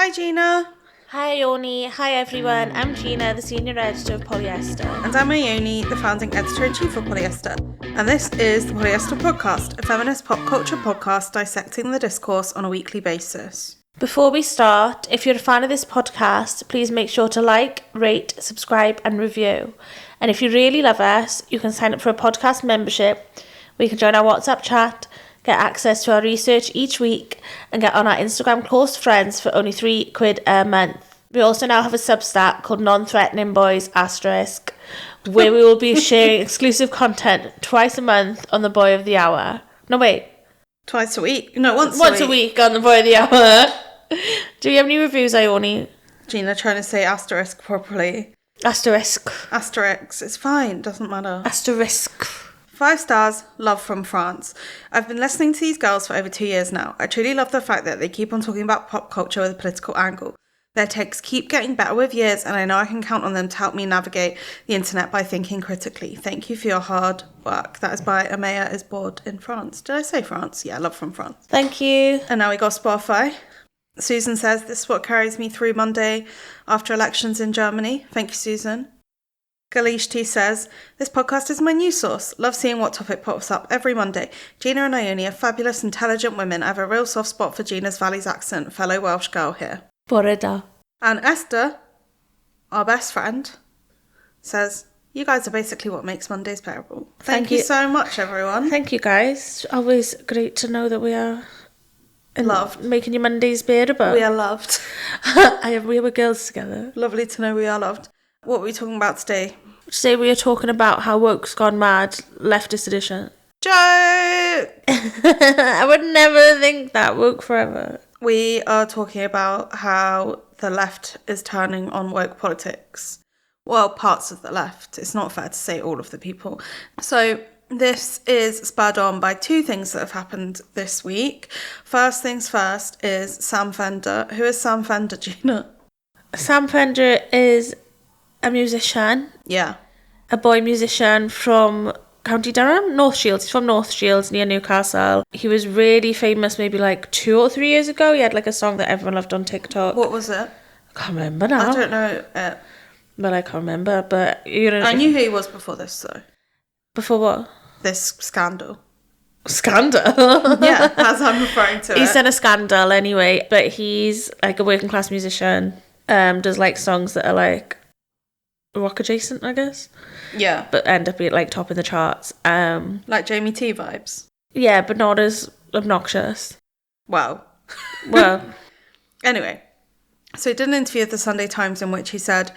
Hi Gina. Hi Ione, hi everyone, I'm Gina, the senior editor of Polyester. And I'm Ione, the founding editor-in-chief of Polyester. And this is the Polyester Podcast, a feminist pop culture podcast dissecting the discourse on a weekly basis. Before we start, if you're a fan of this podcast, please make sure to like, rate, subscribe and review. And if you really love us, you can sign up for a podcast membership. We can join our WhatsApp chat, get access to our research each week, and get on our Instagram close friends for only £3 a month. We also now have a Substack called Non-Threatening Boys *, where we will be sharing exclusive content twice a month on the Boy of the Hour. No, wait. Twice a week? No, once a week on the Boy of the Hour. Do we have any reviews, Ione? Gina trying to say asterisk properly. Asterisk. Asterix. It's fine. Doesn't matter. Asterisk. 5 stars, love from France. I've been listening to these girls for over 2 years now. I truly love the fact that they keep on talking about pop culture with a political angle. Their takes keep getting better with years, and I know I can count on them to help me navigate the internet by thinking critically. Thank you for your hard work. That is by Amaya is Bored in France. Did I say France? Yeah, love from France. Thank you. And now we got Spotify. Susan says, this is what carries me through Monday after elections in Germany. Thank you, Susan. Galish T says, this podcast is my news source. Love seeing what topic pops up every Monday. Gina and Ione are fabulous, intelligent women. I have a real soft spot for Gina's Valley's accent. Fellow Welsh girl here. Boreda. And Esther, our best friend, says, you guys are basically what makes Mondays bearable. Thank you so much, everyone. Thank you, guys. Always great to know that we are loved. Making your Mondays bearable. We are loved. We were girls together. Lovely to know we are loved. What were we talking about today? Today we are talking about how woke's gone mad, leftist edition. Joke! I would never think that. Woke forever. We are talking about how the left is turning on woke politics. Well, parts of the left. It's not fair to say all of the people. So this is spurred on by 2 things that have happened this week. First things first is Sam Fender. Who is Sam Fender, Gina? Sam Fender is a musician. Yeah. A boy musician from County Durham? North Shields. He's from North Shields near Newcastle. He was really famous maybe like 2 or 3 years ago. He had like a song that everyone loved on TikTok. What was it? I can't remember now. I don't know it. Well, I can't remember, but you know. I knew who he was before this, though. Before what? This scandal. Scandal? Yeah, as I'm referring to He's done a scandal anyway, but he's like a working class musician. Does like songs that are like rock adjacent, I guess. Yeah. But end up being like top in the charts. Like Jamie T vibes. Yeah, but not as obnoxious. Well. Anyway, so he did an interview with the Sunday Times in which he said,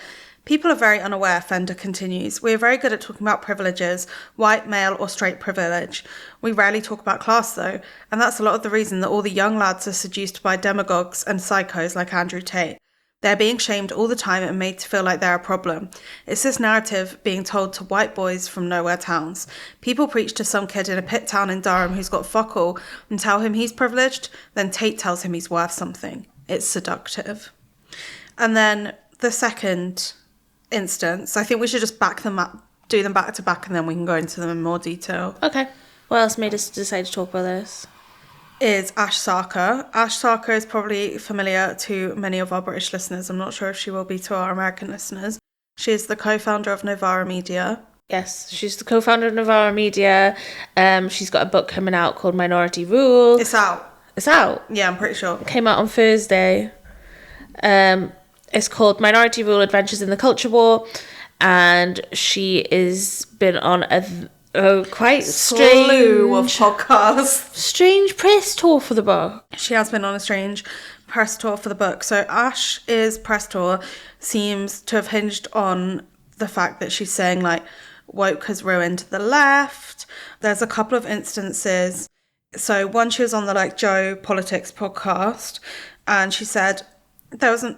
people are very unaware, Fender continues. We are very good at talking about privileges, white, male or straight privilege. We rarely talk about class though, and that's a lot of the reason that all the young lads are seduced by demagogues and psychos like Andrew Tate. They're being shamed all the time and made to feel like they're a problem. It's this narrative being told to white boys from nowhere towns. People preach to some kid in a pit town in Durham who's got fuck all and tell him he's privileged, then Tate tells him he's worth something. It's seductive. And then the second instance, I think we should just back them up, do them back to back, and then we can go into them in more detail. Okay. What else made us decide to talk about this? Is Ash Sarkar. Ash Sarkar is probably familiar to many of our British listeners. I'm not sure if she will be to our American listeners. She is the co-founder of Novara Media. Yes, she's the co-founder of Novara Media. She's got a book coming out called Minority Rule. It's out. It's out? Yeah, I'm pretty sure. It came out on Thursday. It's called Minority Rule, Adventures in the Culture War. And she has been on a quite slew of podcasts. Strange press tour for the book. She has been on a strange press tour for the book. So Ash's press tour seems to have hinged on the fact that she's saying like woke has ruined the left. There's a couple of instances. So one, she was on the like Joe Politics podcast, and she said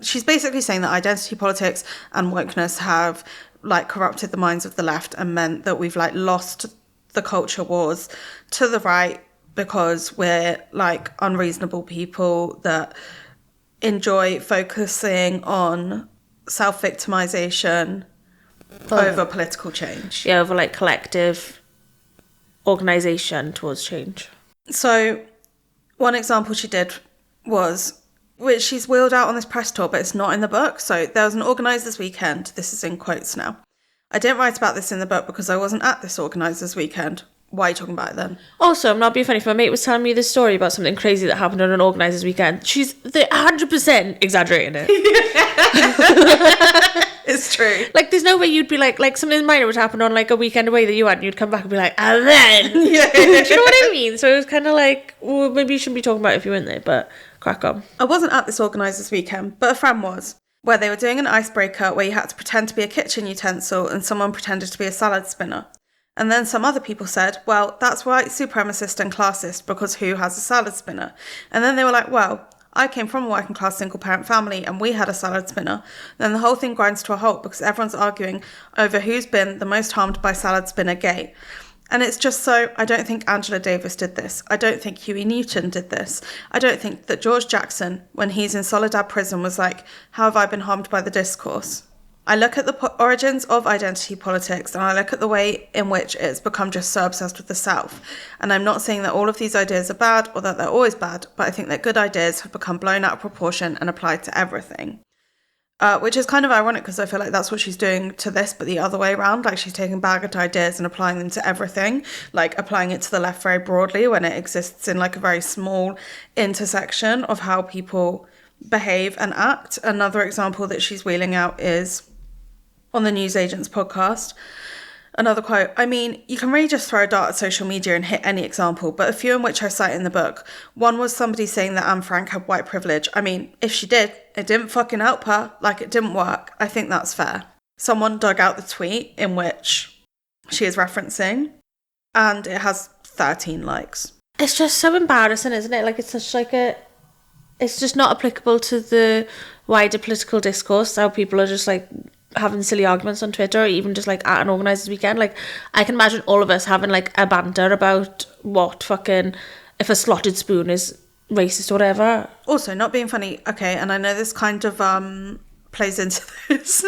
she's basically saying that identity politics and wokeness have like corrupted the minds of the left and meant that we've like lost the culture wars to the right because we're like unreasonable people that enjoy focusing on self-victimization over political change. Yeah, over like collective organisation towards change. So one example she did was which she's wheeled out on this press tour, but it's not in the book. So there was an organisers weekend. This is in quotes now. I didn't write about this in the book because I wasn't at this organisers weekend. Why are you talking about it then? Also, I'm not being funny. If my mate was telling me this story about something crazy that happened on an organisers weekend, she's 100% exaggerating it. It's true. Like, there's no way you'd be like something minor would happen on like a weekend away that you had, and you'd come back and be like, and then. Yeah. Do you know what I mean? So it was kind of like, well, maybe you shouldn't be talking about it if you weren't there, but crack on. I wasn't at this organisers weekend, but a friend was, where they were doing an icebreaker where you had to pretend to be a kitchen utensil and someone pretended to be a salad spinner. And then some other people said, well, that's white supremacist and classist because who has a salad spinner? And then they were like, well, I came from a working class single parent family and we had a salad spinner. Then the whole thing grinds to a halt because everyone's arguing over who's been the most harmed by salad spinner gate. And it's just so, I don't think Angela Davis did this. I don't think Huey Newton did this. I don't think that George Jackson, when he's in Soledad prison, was like, how have I been harmed by the discourse? I look at the origins of identity politics and I look at the way in which it's become just so obsessed with the South. And I'm not saying that all of these ideas are bad or that they're always bad, but I think that good ideas have become blown out of proportion and applied to everything. Which is kind of ironic because I feel like that's what she's doing to this, but the other way around. Like, she's taking bagged ideas and applying them to everything, like applying it to the left very broadly when it exists in like a very small intersection of how people behave and act. Another example that she's wheeling out is on the Newsagents podcast. Another quote, I mean, you can really just throw a dart at social media and hit any example, but a few in which I cite in the book. One was somebody saying that Anne Frank had white privilege. I mean, if she did, it didn't fucking help her. Like, it didn't work. I think that's fair. Someone dug out the tweet in which she is referencing, and it has 13 likes. It's just so embarrassing, isn't it? Like, it's such like it's just not applicable to the wider political discourse, how people are just like having silly arguments on Twitter, or even just like at an organisers weekend. Like, I can imagine all of us having like a banter about what fucking, if a slotted spoon is racist or whatever. Also, not being funny, okay, and I know this kind of plays into this,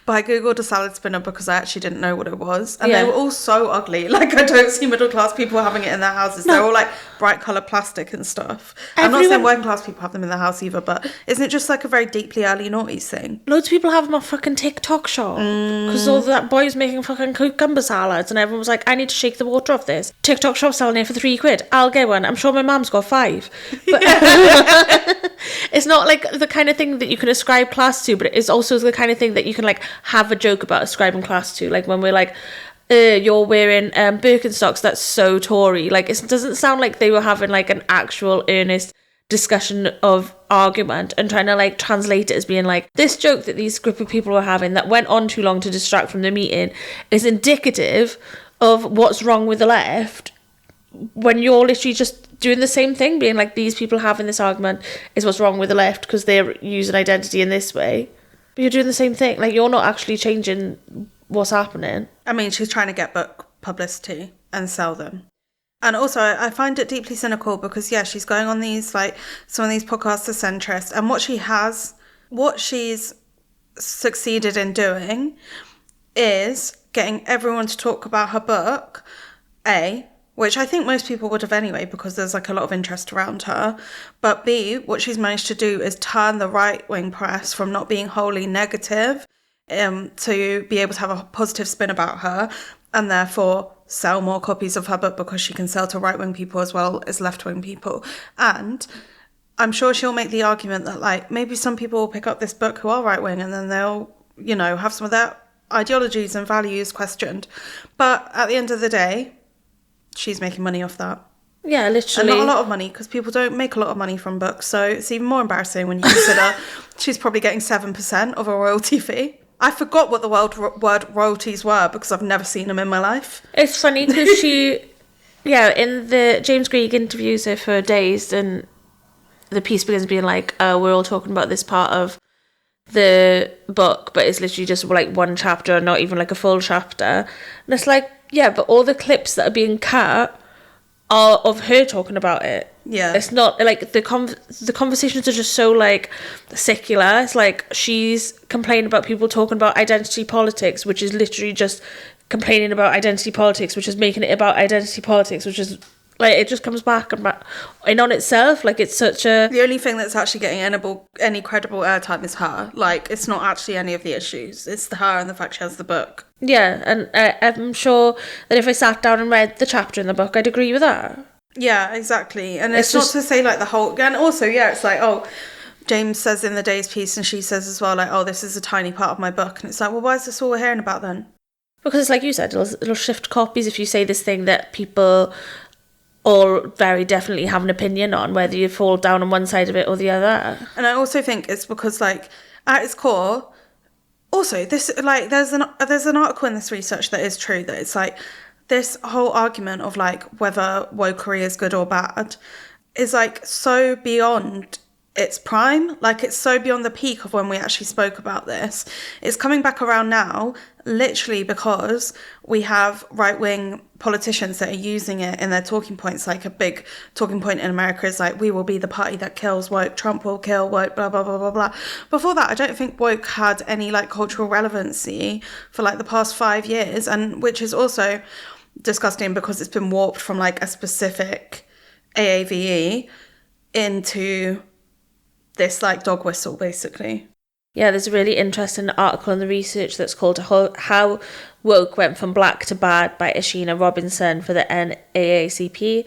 but I googled a salad spinner because I actually didn't know what it was, and they were all so ugly. Like, I don't see middle class people having it in their houses. They're all like bright coloured plastic and stuff. I'm not saying working class people have them in their house either, but isn't it just like a very deeply early noughties thing? Loads of people have them on fucking TikTok shop because all that boy was making fucking cucumber salads and everyone was like, I need to shake the water off this. TikTok shop selling it for £3. I'll get one. I'm sure my mum's got 5. But it's not like the kind of thing that you can ascribe class to, but it's also the kind of thing that you can like have a joke about ascribing class to. Like when we're like, you're wearing Birkenstocks, that's so Tory. Like, it doesn't sound like they were having like an actual earnest discussion of argument and trying to like translate it as being like, this joke that these group of people were having that went on too long to distract from the meeting is indicative of what's wrong with the left, when you're literally just doing the same thing, being like, these people having this argument is what's wrong with the left because they're using identity in this way. But you're doing the same thing. Like, you're not actually changing what's happening. I mean, she's trying to get book publicity and sell them. And also, I find it deeply cynical because, yeah, she's going on these, like, some of these podcasts are centrist. And what she's succeeded in doing is getting everyone to talk about her book, which I think most people would have anyway because there's like a lot of interest around her. But B, what she's managed to do is turn the right-wing press from not being wholly negative to be able to have a positive spin about her and therefore sell more copies of her book because she can sell to right-wing people as well as left-wing people. And I'm sure she'll make the argument that like maybe some people will pick up this book who are right-wing and then they'll, you know, have some of their ideologies and values questioned. But at the end of the day, she's making money off that. Yeah, literally. And not a lot of money because people don't make a lot of money from books. So it's even more embarrassing when you consider she's probably getting 7% of a royalty fee. I forgot what the word royalties were because I've never seen them in my life. It's funny because she, in the James Greig interviews her for days, and the piece begins being like, we're all talking about this part of the book, but it's literally just like one chapter, not even like a full chapter. And it's like, yeah, but all the clips that are being cut are of her talking about it. Yeah. It's not like the conversations are just so like secular. It's like she's complaining about people talking about identity politics, which is literally just complaining about identity politics, which is making it about identity politics, which is Like, it just comes back and on itself. Like, it's such a... The only thing that's actually getting any credible airtime is her. Like, it's not actually any of the issues. It's her and the fact she has the book. Yeah, and I'm sure that if I sat down and read the chapter in the book, I'd agree with that. Yeah, exactly. And it's not to say, like, the whole... And also, yeah, it's like, oh, James says in the Days piece, and she says as well, like, oh, this is a tiny part of my book. And it's like, well, why is this all we're hearing about then? Because, like you said, it'll shift copies if you say this thing that people all very definitely have an opinion on, whether you fall down on one side of it or the other. And I also think it's because, like, at its core, also, this, like, there's an article in this research that is true, that it's like, this whole argument of, like, whether wokery is good or bad is, like, so beyond its prime. Like, it's so beyond the peak of when we actually spoke about this. It's coming back around now, literally because we have right-wing politicians that are using it in their talking points. Like, a big talking point in America is like, we will be the party that kills woke, Trump will kill woke, blah, blah, blah, blah, blah. Before that, I don't think woke had any, like, cultural relevancy for, like, the past 5 years, and which is also disgusting because it's been warped from, like, a specific AAVE into this, like, dog whistle, basically. Yeah, there's a really interesting article in the research that's called How Woke Went From Black to Bad by Ashina Robinson for the NAACP,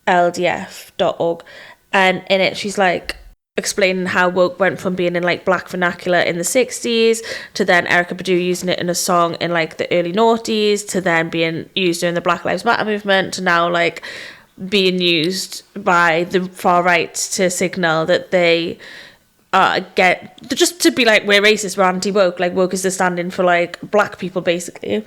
LDF.org. And in it, she's, like, explaining how woke went from being in, like, black vernacular in the 60s to then Erykah Badu using it in a song in, like, the early noughties to then being used during the Black Lives Matter movement to now, like, being used by the far right to signal that they just to be like, we're racist, we're anti-woke, like, woke is the stand-in for, like, black people, basically.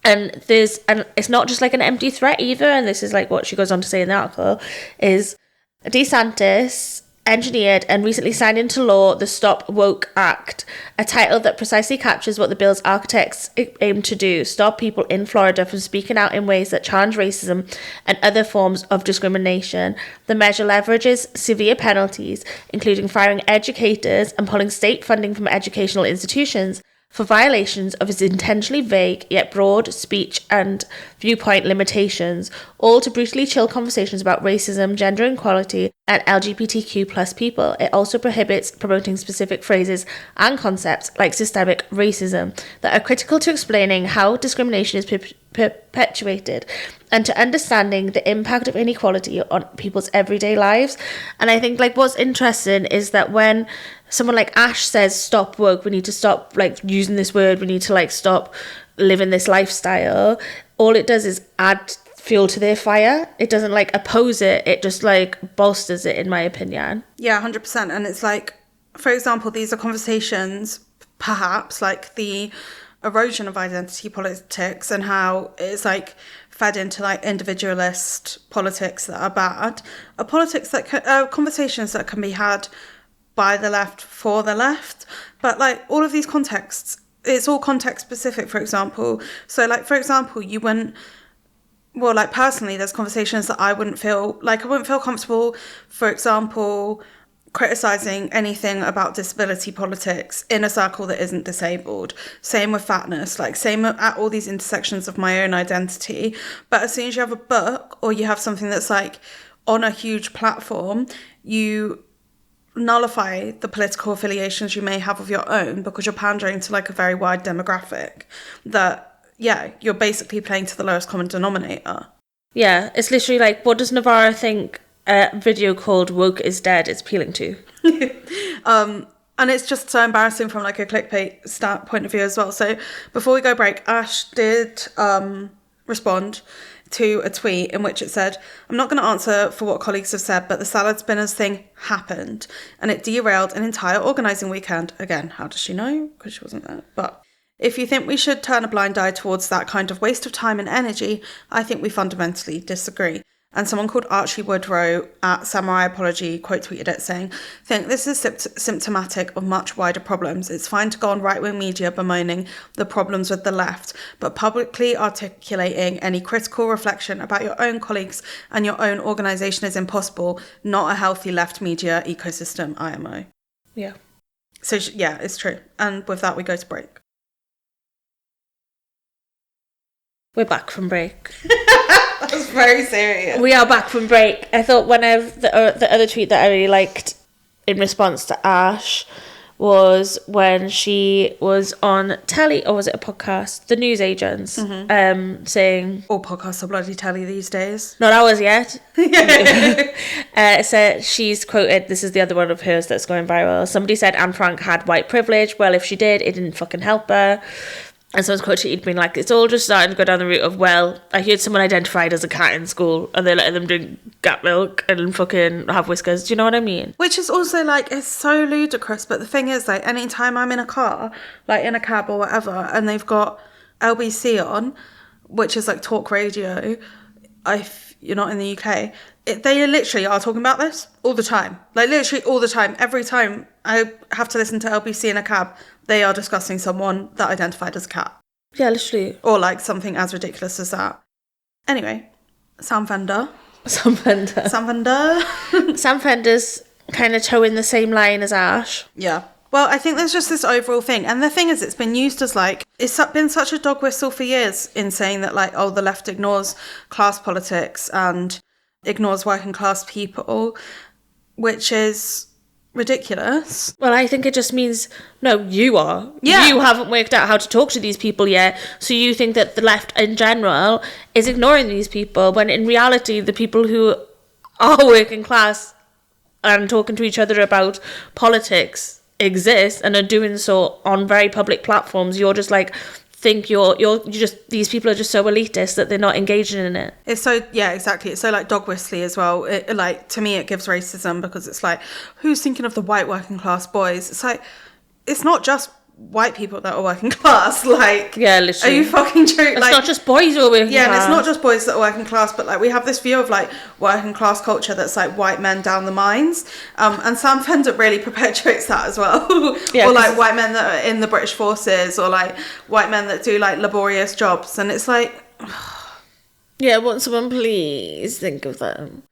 And it's not just, like, an empty threat either, and this is, like, what she goes on to say in the article, is DeSantis engineered and recently signed into law the Stop Woke Act, a title that precisely captures what the bill's architects aim to do: stop people in Florida from speaking out in ways that challenge racism and other forms of discrimination. The measure leverages severe penalties, including firing educators and pulling state funding from educational institutions for violations of its intentionally vague yet broad speech and viewpoint limitations, all to brutally chill conversations about racism, gender equality, and LGBTQ plus people. It also prohibits promoting specific phrases and concepts like systemic racism that are critical to explaining how discrimination is perpetuated and to understanding the impact of inequality on people's everyday lives. And I think, like, what's interesting is that when someone like Ash says stop woke, we need to stop, like, using this word, we need to, like, stop living this lifestyle, all it does is add fuel to their fire. It doesn't, like, oppose it, it just, like, bolsters it, in my opinion. Yeah, 100%. And it's like, for example, these are conversations, perhaps, like the erosion of identity politics and how it's, like, fed into, like, individualist politics that are bad, are politics that conversations that can be had by the left for the left. But, like, all of these contexts, it's all context specific, for example. So, like, for example, you wouldn't, well, like, personally, there's conversations that I wouldn't feel comfortable, for example, criticising anything about disability politics in a circle that isn't disabled. Same with fatness, like, same at all these intersections of my own identity. But as soon as you have a book or you have something that's, like, on a huge platform, you nullify the political affiliations you may have of your own because you're pandering to, like, a very wide demographic that, yeah, you're basically playing to the lowest common denominator. Yeah, it's literally like, what does Navarra think a video called Woke is Dead is appealing to? And it's just so embarrassing from, like, a clickbait point of view as well. So before we go break, Ash did respond to a tweet in which it said, I'm not going to answer for what colleagues have said, but the salad spinners thing happened and it derailed an entire organising weekend. Again, how does she know? Because she wasn't there. But if you think we should turn a blind eye towards that kind of waste of time and energy, I think we fundamentally disagree. And someone called Archie Woodrow at Samurai Apology quote tweeted it saying, think this is symptomatic of much wider problems. It's fine to go on right-wing media bemoaning the problems with the left, but publicly articulating any critical reflection about your own colleagues and your own organisation is impossible, not a healthy left media ecosystem, IMO. Yeah. So, yeah, it's true. And with that, we go to break. We're back from break. It's very serious. We are back from break. I thought one of the other tweet that I really liked in response to Ash was when she was on telly, or was it a podcast? The newsagents, saying... All podcasts are bloody telly these days. Not ours yet. So she's quoted, this is the other one of hers that's going viral. Somebody said Anne Frank had white privilege. Well, if she did, it didn't fucking help her. And someone's quoted being like, it's all just starting to go down the route of, well, I heard someone identified as a cat in school and they're letting them drink cat milk and fucking have whiskers. Do you know what I mean? Which is also, like, it's so ludicrous. But the thing is, like, anytime I'm in a car, like in a cab or whatever, and they've got LBC on, which is like talk radio, you're not in the UK, they literally are talking about this all the time. Like, literally all the time. Every time I have to listen to LBC in a cab, they are discussing someone that identified as a cat. Yeah, literally. Or, like, something as ridiculous as that. Anyway, Sam Fender. Sam Fender's kind of towing the same line as Ash. Yeah. Well, I think there's just this overall thing. And the thing is, it's been used as, like, it's been such a dog whistle for years in saying that, like, oh, the left ignores class politics and ignores working class people, which is ridiculous. Well, I think it just means, no, you are. Yeah. You haven't worked out how to talk to these people yet, so you think that the left in general is ignoring these people, when in reality, the people who are working class and talking to each other about politics exist and are doing so on very public platforms. You're just like, think you're just, these people are just so elitist that they're not engaging in it. It's so, yeah, exactly. It's so, like, dog whistly as well. It, like, to me, it gives racism, because it's like, who's thinking of the white working class boys? It's like, it's not just white people that are working class. Like, yeah, literally. Are you fucking joking? It's like, not just boys who are working class. Yeah, and it's not just boys that are working class, but, like, we have this view of, like, working class culture that's like white men down the mines. And Sam Fender really perpetuates that as well. Yeah, or, like, white men that are in the British forces, or, like, white men that do, like, laborious jobs. And it's like... Yeah, won't someone please think of them?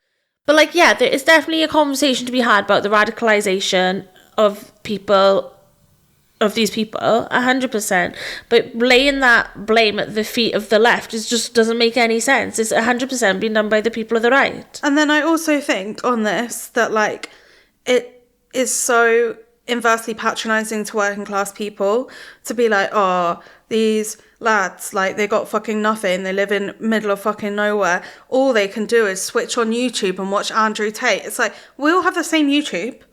But, like, yeah, there is definitely a conversation to be had about the radicalisation of people... of these people, 100%, but laying that blame at the feet of the left just doesn't make any sense. It's 100% being done by the people of the right. And then I also think on this that, like, it is so inversely patronising to working class people to be like, oh, these lads, like, they got fucking nothing, they live in middle of fucking nowhere, all they can do is switch on YouTube and watch Andrew Tate. It's like, we all have the same YouTube,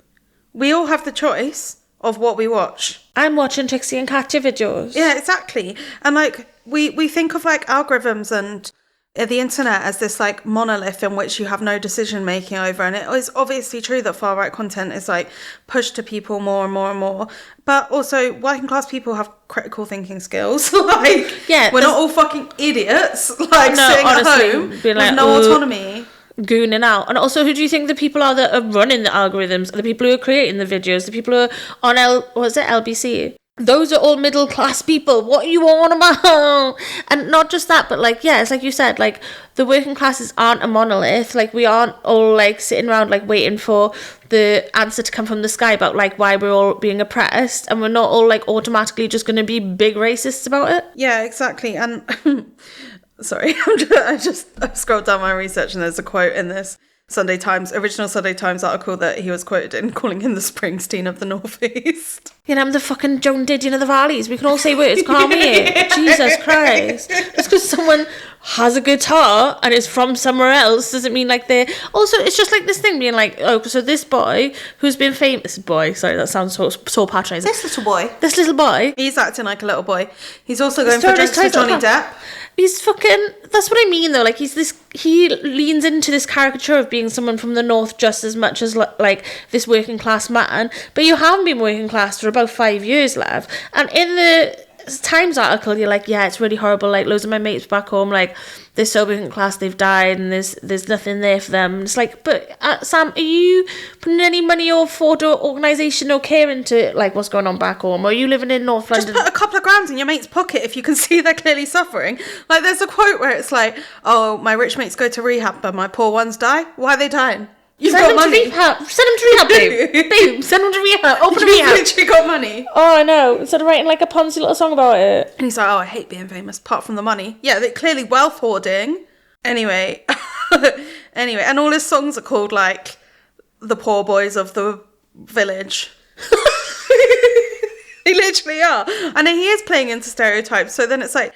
we all have the choice of what we watch. I'm watching Trixie and Katya videos. Yeah, exactly. And, like, we think of, like, algorithms and the internet as this, like, monolith in which you have no decision making over, and it is obviously true that far right content is, like, pushed to people more and more and more, but also working class people have critical thinking skills. Like, yeah, we're not all fucking idiots, like, sitting honestly, at home with like, no autonomy, gooning out. And also, who do you think the people are that are running the algorithms? The people who are creating the videos, the people who are on LBC? Those are all middle class people. What are you on about? And not just that, but, like, yeah, it's like you said, like, the working classes aren't a monolith. Like, we aren't all, like, sitting around, like, waiting for the answer to come from the sky about, like, why we're all being oppressed, and we're not all, like, automatically just going to be big racists about it. Yeah, exactly. And sorry, I've scrolled down my research, and there's a quote in this original Sunday Times article that he was quoted in, calling him the Springsteen of the Northeast. You know, I'm the fucking Joan Didion of the Valleys. We can all say words, can't we? Jesus Christ. Just because someone has a guitar and is from somewhere else doesn't mean, like, they're... Also, it's just like this thing being like, oh, so this boy who's been famous... Boy, sorry, that sounds so patronising. This little boy. He's acting like a little boy. He's also going for drinks with Johnny Depp. He's fucking... That's what I mean, though. Like, he leans into this caricature of being someone from the north just as much as, like, this working class man. But you haven't been working class for about 5 years, love. And in the Times article, you're like, yeah, it's really horrible. Like, loads of my mates back home, like, they're so working class, they've died, and there's nothing there for them. And it's like, but Sam, are you putting any money or thought or organisation or care into, like, what's going on back home? Or are you living in North London? Just put a couple of grand in your mate's pocket if you can see they're clearly suffering. Like, there's a quote where it's like, oh, my rich mates go to rehab, but my poor ones die. Why are they dying? You've got money. Send them to rehab, babe. Babe, send them to rehab. Open a rehab. You've literally got money. Oh, I know. Instead of writing, like, a Ponzi little song about it. And he's like, oh, I hate being famous, apart from the money. Yeah, they're clearly wealth hoarding. Anyway, and all his songs are called like the poor boys of the village. They literally are. And he is playing into stereotypes. So then it's like,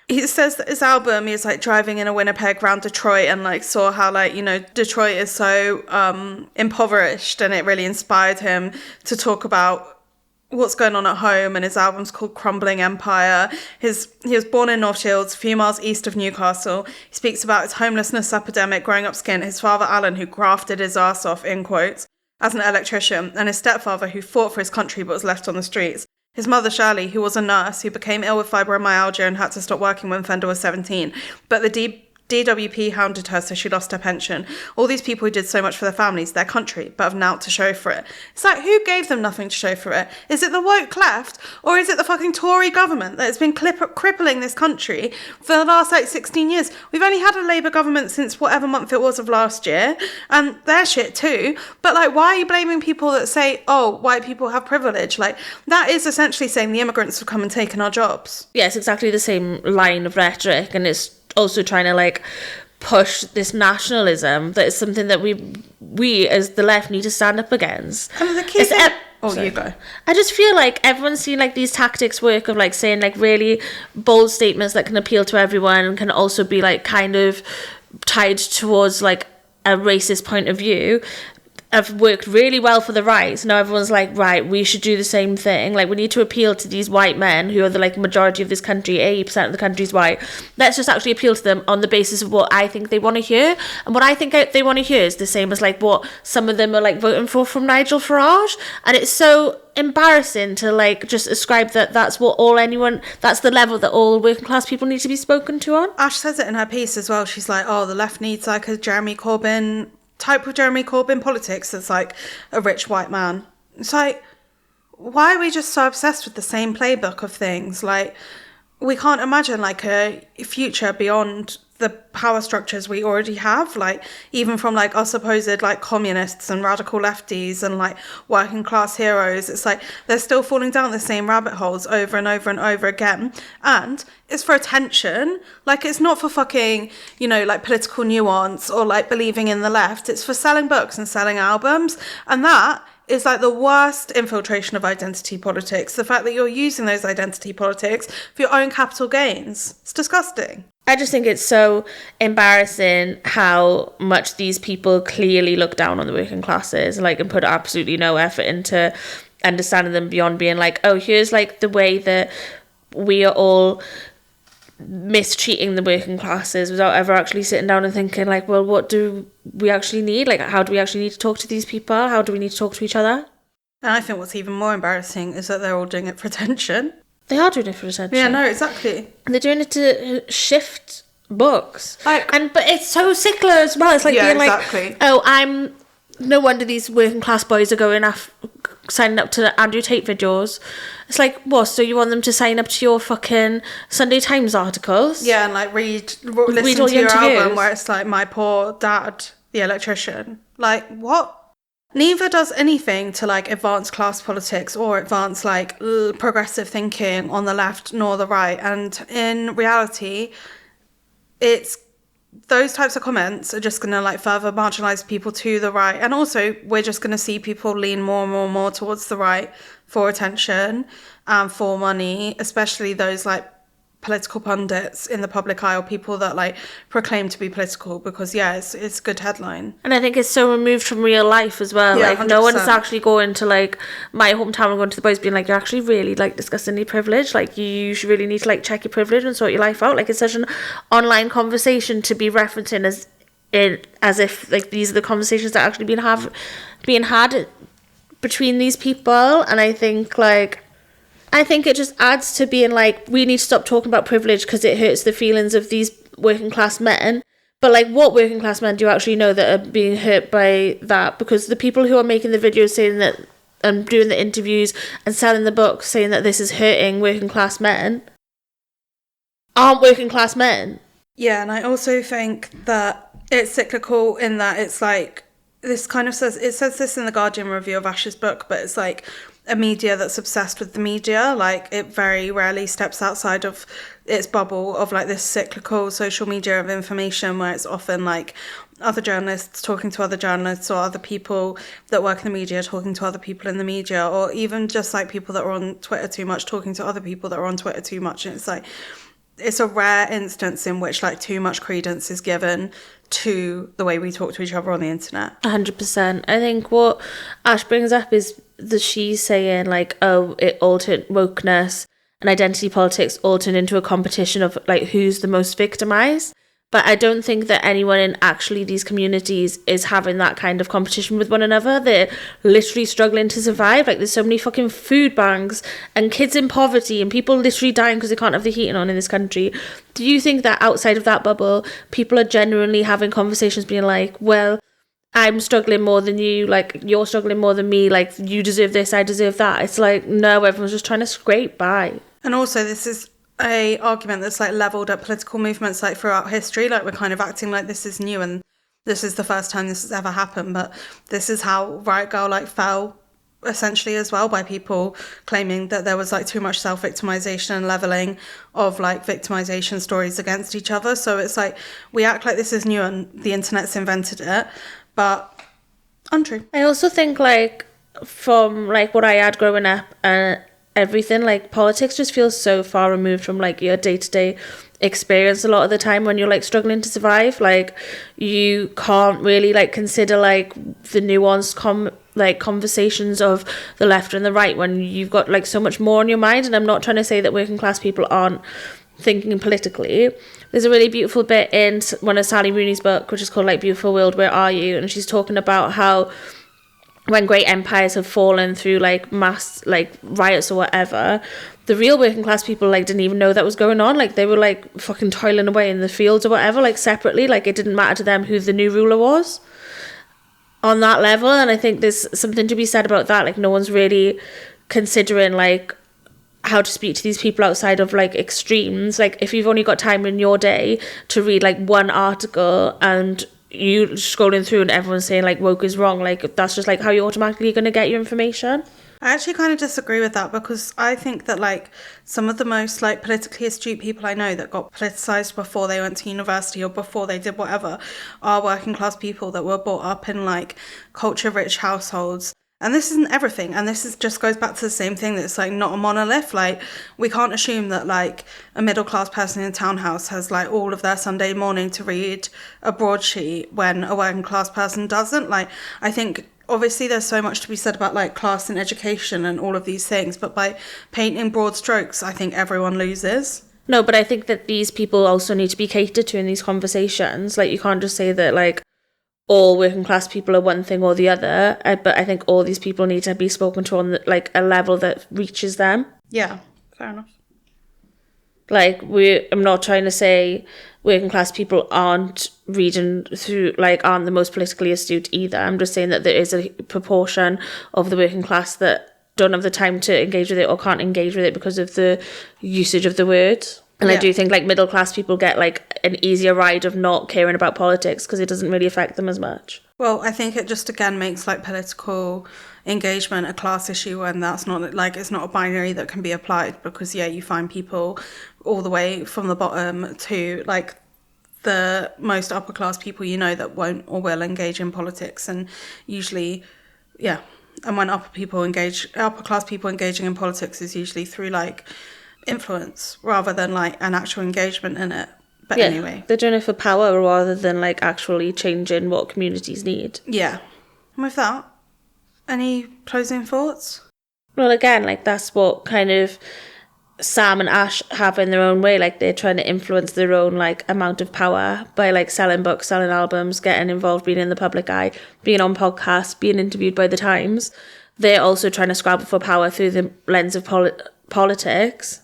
he says that his album, he was like driving in a Winnipeg around Detroit and like saw how like, you know, Detroit is so impoverished, and it really inspired him to talk about what's going on at home. And his album's called Crumbling Empire. He was born in North Shields, a few miles east of Newcastle. He speaks about his homelessness epidemic growing up skint, his father Alan, who grafted his ass off, in quotes, as an electrician, and his stepfather, who fought for his country but was left on the streets. His mother, Shirley, who was a nurse, who became ill with fibromyalgia and had to stop working when Fender was 17. But the DWP hounded her, so she lost her pension. All these people who did so much for their families, their country, but have naught to show for it. It's like, who gave them nothing to show for it? Is it the woke left? Or is it the fucking Tory government that has been crippling this country for the last, like, 16 years? We've only had a Labour government since whatever month it was of last year, and they're shit too. But, like, why are you blaming people that say, oh, white people have privilege? Like, that is essentially saying the immigrants have come and taken our jobs. Yeah, it's exactly the same line of rhetoric, and it's also trying to like push this nationalism that is something that we as the left need to stand up against. And the key thing... you go. I just feel like everyone's seen like these tactics work of like saying like really bold statements that can appeal to everyone and can also be like kind of tied towards like a racist point of view. Have worked really well for the right. So now everyone's like, right, we should do the same thing. Like, we need to appeal to these white men who are the like majority of this country. 80% of the country's white. Let's just actually appeal to them on the basis of what I think they want to hear. And what I think they want to hear is the same as like what some of them are like voting for from Nigel Farage. And it's so embarrassing to like just ascribe that's what that's the level that all working class people need to be spoken to on. Ash says it in her piece as well. She's like, oh, the left needs like a Jeremy Corbyn type of Jeremy Corbyn politics that's like a rich white man. It's like, why are we just so obsessed with the same playbook of things? Like, we can't imagine like a future beyond the power structures we already have, like even from like our supposed like communists and radical lefties and like working class heroes. It's like they're still falling down the same rabbit holes over and over and over again, and it's for attention. Like, it's not for fucking, you know, like political nuance or like believing in the left. It's for selling books and selling albums, and that is like the worst infiltration of identity politics. The fact that you're using those identity politics for your own capital gains. It's disgusting. I just think it's so embarrassing how much these people clearly look down on the working classes, like, and put absolutely no effort into understanding them beyond being like, oh, here's like the way that we are all mistreating the working classes, without ever actually sitting down and thinking like, well, what do we actually need? Like, how do we actually need to talk to these people? How do we need to talk to each other? And I think what's even more embarrassing is that they're all doing it for attention. They are doing it for attention. Yeah, no, exactly. And they're doing it to shift books. Like, but it's so sickler as well. It's like being exactly. like, oh, no wonder these working class boys are going off signing up to Andrew Tate videos. It's like, what? So you want them to sign up to your fucking Sunday Times articles? Yeah, and like listen all to your your interviews. album where it's like, my poor dad, the electrician. Like, what? Neither does anything to like advance class politics or advance like progressive thinking on the left nor the right. And in reality, it's those types of comments are just going to like further marginalise people to the right. And also, we're just going to see people lean more and more and more towards the right for attention and for money, especially those like political pundits in the public eye, or people that like proclaim to be political, because it's a good headline. And I think it's so removed from real life as well. Yeah, like 100%. No one's actually going to like my hometown and going to the boys being like, you're actually really like disgustingly privileged, like you should really need to like check your privilege and sort your life out. Like, it's such an online conversation to be referencing as if like these are the conversations that are actually being had between these people. And I think it just adds to being like, we need to stop talking about privilege because it hurts the feelings of these working class men. But like, what working class men do you actually know that are being hurt by that? Because the people who are making the videos saying that and doing the interviews and selling the books saying that this is hurting working class men aren't working class men. Yeah, and I also think that it's cyclical in that it's like, this kind of says this in the Guardian review of Ash's book, but it's like, a media that's obsessed with the media. Like, it very rarely steps outside of its bubble of like this cyclical social media of information, where it's often like other journalists talking to other journalists, or other people that work in the media talking to other people in the media, or even just like people that are on Twitter too much talking to other people that are on Twitter too much. And it's like, it's a rare instance in which like too much credence is given to the way we talk to each other on the internet. 100%. I think what Ash brings up is that she's saying like, oh, it altered wokeness and identity politics all turned into a competition of like who's the most victimized. But I don't think that anyone in actually these communities is having that kind of competition with one another. They're literally struggling to survive. Like, there's so many fucking food banks and kids in poverty and people literally dying because they can't have the heating on in this country. Do you think that outside of that bubble, people are genuinely having conversations being like, well, I'm struggling more than you, like, you're struggling more than me, like, you deserve this, I deserve that? It's like, no, everyone's just trying to scrape by. And also, this is a argument that's like leveled at political movements like throughout history. Like, we're kind of acting like this is new and this is the first time this has ever happened, but this is how Riot Girl like fell essentially as well, by people claiming that there was like too much self-victimization and leveling of like victimization stories against each other. So it's like, we act like this is new and the internet's invented it, but untrue. I also think like from like what I had growing up and everything, like politics just feels so far removed from like your day-to-day experience a lot of the time when you're like struggling to survive. Like, you can't really like consider like the nuanced conversations of the left and the right when you've got like so much more on your mind. And I'm not trying to say that working class people aren't thinking politically. There's a really beautiful bit in one of Sally Rooney's book, which is called like Beautiful World, Where Are You? And she's talking about how when great empires have fallen through like mass like riots or whatever, the real working class people like didn't even know that was going on. Like, they were like fucking toiling away in the fields or whatever, like separately. Like, it didn't matter to them who the new ruler was on that level. And I think there's something to be said about that. Like, no one's really considering like how to speak to these people outside of like extremes. Like, if you've only got time in your day to read like one article and you scrolling through and everyone's saying like woke is wrong, like that's just like how you're automatically going to get your information. I actually kind of disagree with that, because I think that like some of the most like politically astute people I know that got politicized before they went to university or before they did whatever are working class people that were brought up in like culture rich households. And this isn't everything, and this is just goes back to the same thing, that it's like not a monolith. Like, we can't assume that like a middle class person in a townhouse has like all of their Sunday morning to read a broadsheet when a working class person doesn't. Like, I think obviously there's so much to be said about like class and education and all of these things, but by painting broad strokes, I think everyone loses. No, but I think that these people also need to be catered to in these conversations. Like, you can't just say that like all working class people are one thing or the other, but I think all these people need to be spoken to on like a level that reaches them. Yeah, fair enough. Like, I'm not trying to say working class people aren't reading through, like, aren't the most politically astute either. I'm just saying that there is a proportion of the working class that don't have the time to engage with it or can't engage with it because of the usage of the words. And I do think like middle class people get like an easier ride of not caring about politics because it doesn't really affect them as much. Well, I think it just again makes like political engagement a class issue, and that's not like, it's not a binary that can be applied, because you find people all the way from the bottom to like the most upper class people that won't or will engage in politics, and usually and when upper class people engaging in politics is usually through like influence rather than like an actual engagement in it. But anyway, they're doing it for power rather than like actually changing what communities need. And with that, any closing thoughts? Well, again, like that's what kind of Sam and Ash have in their own way. Like, they're trying to influence their own like amount of power by like selling books, selling albums, getting involved, being in the public eye, being on podcasts, being interviewed by the Times. They're also trying to scrabble for power through the lens of politics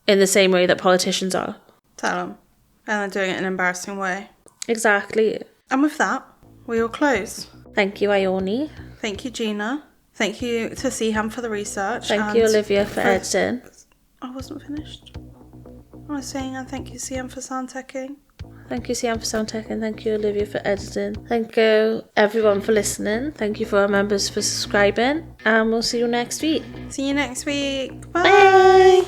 in the same way that politicians are. Tell them. And they're doing it in an embarrassing way. Exactly. And with that, we will close. Thank you, Ione. Thank you, Gina. Thank you to Siham for the research. Thank you, Olivia, for editing. I wasn't finished. I was saying, and thank you, Siham, for sound teching. Thank you, Sian, for sound tech, and thank you, Olivia, for editing. Thank you, everyone, for listening. Thank you for our members for subscribing, and we'll see you next week. See you next week. Bye.